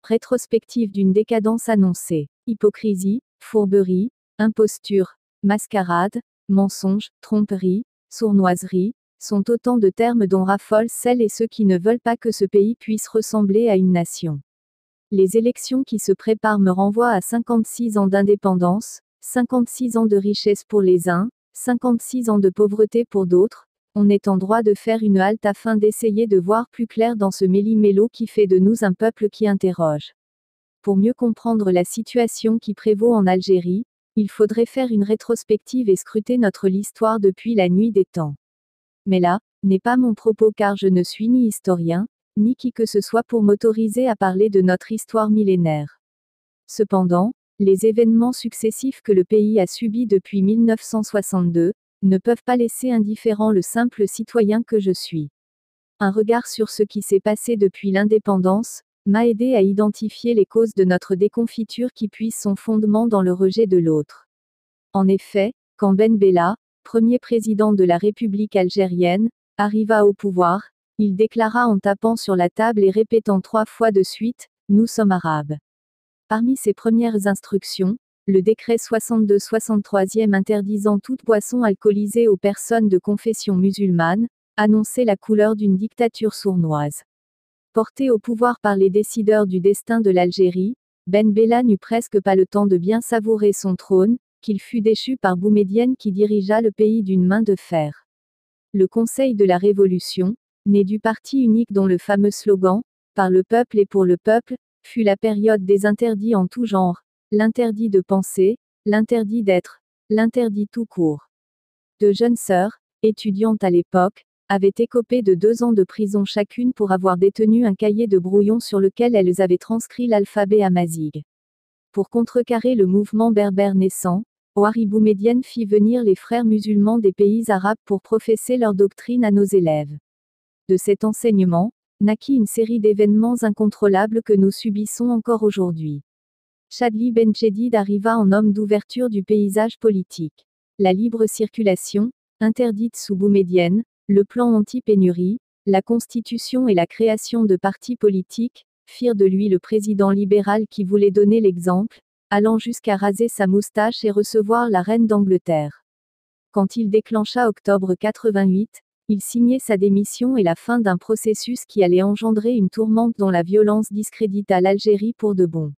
Rétrospective d'une décadence annoncée. Hypocrisie, fourberie, imposture, mascarade, mensonge, tromperie, sournoiserie, sont autant de termes dont raffolent celles et ceux qui ne veulent pas que ce pays puisse ressembler à une nation. Les élections qui se préparent me renvoient à 56 ans d'indépendance, 56 ans de richesse pour les uns, 56 ans de pauvreté pour d'autres. On est en droit de faire une halte afin d'essayer de voir plus clair dans ce méli-mélo qui fait de nous un peuple qui interroge. Pour mieux comprendre la situation qui prévaut en Algérie, il faudrait faire une rétrospective et scruter notre histoire depuis la nuit des temps. Mais là, n'est pas mon propos car je ne suis ni historien, ni qui que ce soit pour m'autoriser à parler de notre histoire millénaire. Cependant, les événements successifs que le pays a subis depuis 1962, ne peuvent pas laisser indifférent le simple citoyen que je suis. Un regard sur ce qui s'est passé depuis l'indépendance, m'a aidé à identifier les causes de notre déconfiture qui puise son fondement dans le rejet de l'autre. En effet, quand Ben Bella, premier président de la République algérienne, arriva au pouvoir, il déclara en tapant sur la table et répétant 3 fois de suite, « Nous sommes arabes ». Parmi ses premières instructions, le décret 62-63e interdisant toute boisson alcoolisée aux personnes de confession musulmane, annonçait la couleur d'une dictature sournoise. Porté au pouvoir par les décideurs du destin de l'Algérie, Ben Bella n'eut presque pas le temps de bien savourer son trône, qu'il fut déchu par Boumedienne qui dirigea le pays d'une main de fer. Le Conseil de la Révolution, né du parti unique dont le fameux slogan « Par le peuple et pour le peuple », fut la période des interdits en tout genre, l'interdit de penser, l'interdit d'être, l'interdit tout court. De jeunes sœurs, étudiantes à l'époque, avaient écopé de 2 ans de prison chacune pour avoir détenu un cahier de brouillon sur lequel elles avaient transcrit l'alphabet amazigh. Pour contrecarrer le mouvement berbère naissant, Ouari Boumedienne fit venir les frères musulmans des pays arabes pour professer leur doctrine à nos élèves. De cet enseignement, naquit une série d'événements incontrôlables que nous subissons encore aujourd'hui. Chadli Benjedid arriva en homme d'ouverture du paysage politique. La libre circulation, interdite sous Boumedienne, le plan anti-pénurie, la constitution et la création de partis politiques, firent de lui le président libéral qui voulait donner l'exemple, allant jusqu'à raser sa moustache et recevoir la reine d'Angleterre. Quand il déclencha octobre 88, il signait sa démission et la fin d'un processus qui allait engendrer une tourmente dont la violence discrédita l'Algérie pour de bon.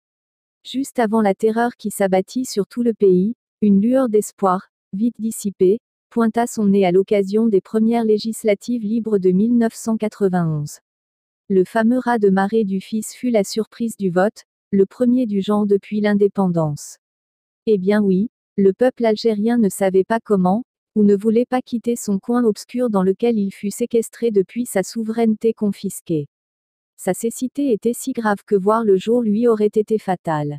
Juste avant la terreur qui s'abattit sur tout le pays, une lueur d'espoir, vite dissipée, pointa son nez à l'occasion des premières législatives libres de 1991. Le fameux raz-de-marée du fils fut la surprise du vote, le premier du genre depuis l'indépendance. Eh bien oui, le peuple algérien ne savait pas comment, ou ne voulait pas quitter son coin obscur dans lequel il fut séquestré depuis sa souveraineté confisquée. Sa cécité était si grave que voir le jour lui aurait été fatal.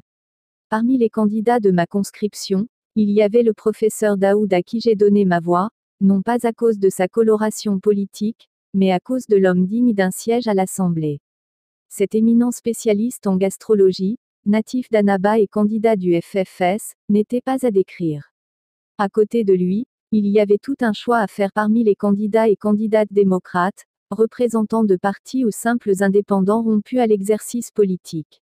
Parmi les candidats de ma conscription, il y avait le professeur Daoud à qui j'ai donné ma voix, non pas à cause de sa coloration politique, mais à cause de l'homme digne d'un siège à l'Assemblée. Cet éminent spécialiste en gastrologie, natif d'Annaba et candidat du FFS, n'était pas à décrire. À côté de lui, il y avait tout un choix à faire parmi les candidats et candidates démocrates, représentants de partis ou simples indépendants rompus à l'exercice politique.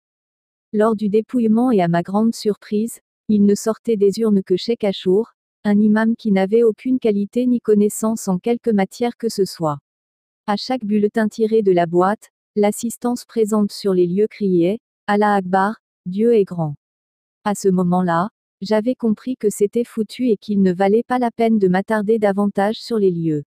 Lors du dépouillement et à ma grande surprise, il ne sortait des urnes que Cheikh Achour, un imam qui n'avait aucune qualité ni connaissance en quelque matière que ce soit. À chaque bulletin tiré de la boîte, l'assistance présente sur les lieux criait « Allah Akbar, Dieu est grand ». À ce moment-là, j'avais compris que c'était foutu et qu'il ne valait pas la peine de m'attarder davantage sur les lieux.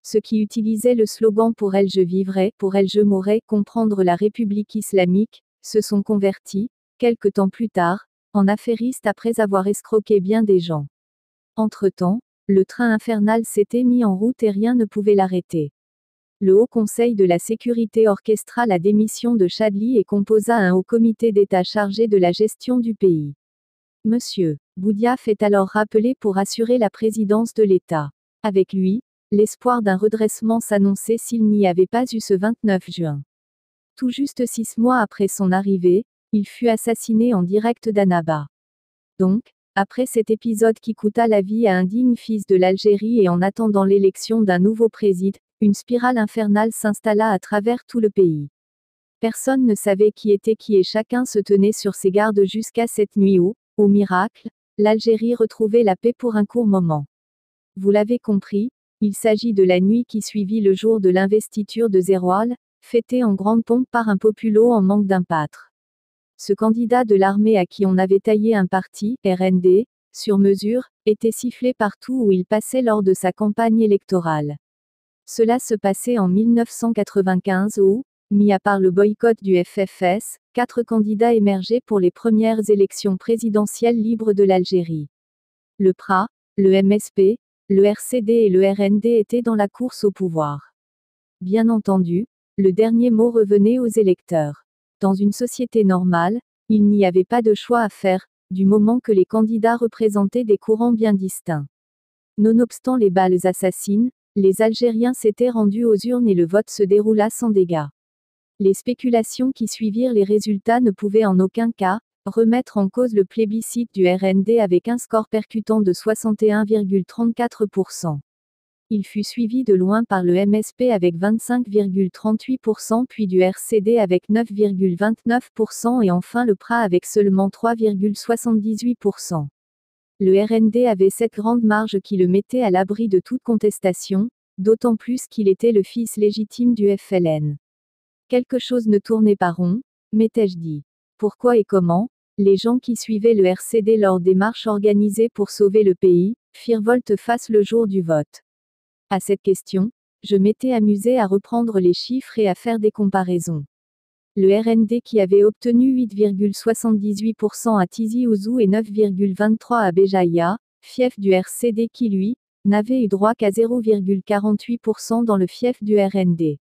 Ceux qui utilisaient le slogan « Pour elle je vivrai, pour elle je mourrai, comprendre la République islamique », se sont convertis, quelque temps plus tard, en affairistes après avoir escroqué bien des gens. Entre-temps, le train infernal s'était mis en route et rien ne pouvait l'arrêter. Le Haut Conseil de la Sécurité orchestra la démission de Chadli et composa un haut comité d'État chargé de la gestion du pays. Monsieur Boudiaf est alors rappelé pour assurer la présidence de l'État. Avec lui, l'espoir d'un redressement s'annonçait s'il n'y avait pas eu ce 29 juin. Tout juste 6 mois après son arrivée, il fut assassiné en direct d'Annaba. Donc, après cet épisode qui coûta la vie à un digne fils de l'Algérie et en attendant l'élection d'un nouveau président, une spirale infernale s'installa à travers tout le pays. Personne ne savait qui était qui et chacun se tenait sur ses gardes jusqu'à cette nuit où, au miracle, l'Algérie retrouvait la paix pour un court moment. Vous l'avez compris, il s'agit de la nuit qui suivit le jour de l'investiture de Zeroual, fêtée en grande pompe par un populo en manque d'un pâtre. Ce candidat de l'armée à qui on avait taillé un parti, RND, sur mesure, était sifflé partout où il passait lors de sa campagne électorale. Cela se passait en 1995 où, mis à part le boycott du FFS, 4 candidats émergeaient pour les premières élections présidentielles libres de l'Algérie. Le PRA, le MSP, le RCD et le RND étaient dans la course au pouvoir. Bien entendu, le dernier mot revenait aux électeurs. Dans une société normale, il n'y avait pas de choix à faire, du moment que les candidats représentaient des courants bien distincts. Nonobstant les balles assassines, les Algériens s'étaient rendus aux urnes et le vote se déroula sans dégâts. Les spéculations qui suivirent les résultats ne pouvaient en aucun cas remettre en cause le plébiscite du RND avec un score percutant de 61,34%. Il fut suivi de loin par le MSP avec 25,38% puis du RCD avec 9,29% et enfin le PRA avec seulement 3,78%. Le RND avait cette grande marge qui le mettait à l'abri de toute contestation, d'autant plus qu'il était le fils légitime du FLN. Quelque chose ne tournait pas rond, m'étais-je dit. Pourquoi et comment, les gens qui suivaient le RCD lors des marches organisées pour sauver le pays, firent volte-face le jour du vote? À cette question, je m'étais amusé à reprendre les chiffres et à faire des comparaisons. Le RND qui avait obtenu 8,78% à Tizi Ouzou et 9,23% à Béjaïa, fief du RCD qui lui, n'avait eu droit qu'à 0,48% dans le fief du RND.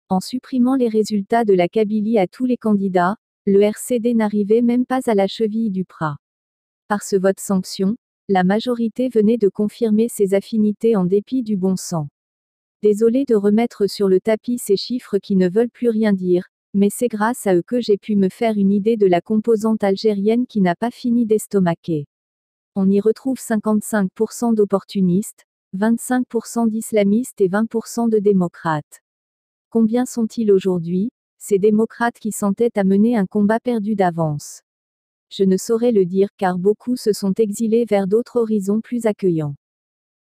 En supprimant les résultats de la Kabylie à tous les candidats, le RCD n'arrivait même pas à la cheville du PRA. Par ce vote sanction, la majorité venait de confirmer ses affinités en dépit du bon sens. Désolé de remettre sur le tapis ces chiffres qui ne veulent plus rien dire, mais c'est grâce à eux que j'ai pu me faire une idée de la composante algérienne qui n'a pas fini d'estomaquer. On y retrouve 55% d'opportunistes, 25% d'islamistes et 20% de démocrates. Combien sont-ils aujourd'hui, ces démocrates qui s'entêtent à mener un combat perdu d'avance? Je ne saurais le dire car beaucoup se sont exilés vers d'autres horizons plus accueillants.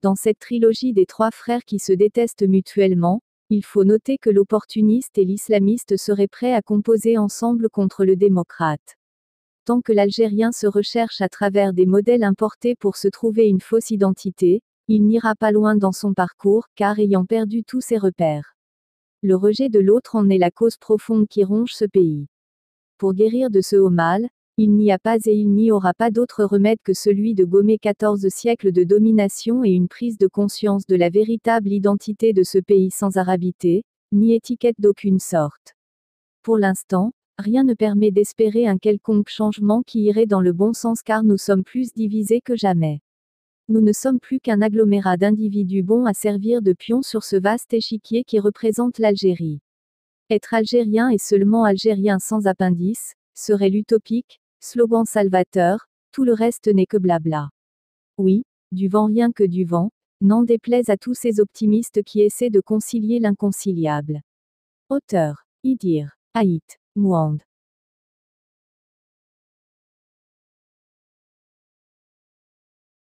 Dans cette trilogie des 3 frères qui se détestent mutuellement, il faut noter que l'opportuniste et l'islamiste seraient prêts à composer ensemble contre le démocrate. Tant que l'Algérien se recherche à travers des modèles importés pour se trouver une fausse identité, il n'ira pas loin dans son parcours, car ayant perdu tous ses repères. Le rejet de l'autre en est la cause profonde qui ronge ce pays. Pour guérir de ce haut mal, il n'y a pas et il n'y aura pas d'autre remède que celui de gommer 14 siècles de domination et une prise de conscience de la véritable identité de ce pays sans arabité, ni étiquette d'aucune sorte. Pour l'instant, rien ne permet d'espérer un quelconque changement qui irait dans le bon sens car nous sommes plus divisés que jamais. Nous ne sommes plus qu'un agglomérat d'individus bons à servir de pions sur ce vaste échiquier qui représente l'Algérie. Être algérien et seulement algérien sans appendice, serait l'utopique, slogan salvateur, tout le reste n'est que blabla. Oui, du vent rien que du vent, n'en déplaise à tous ces optimistes qui essaient de concilier l'inconciliable. Auteur, Idir, Haït, Mouand.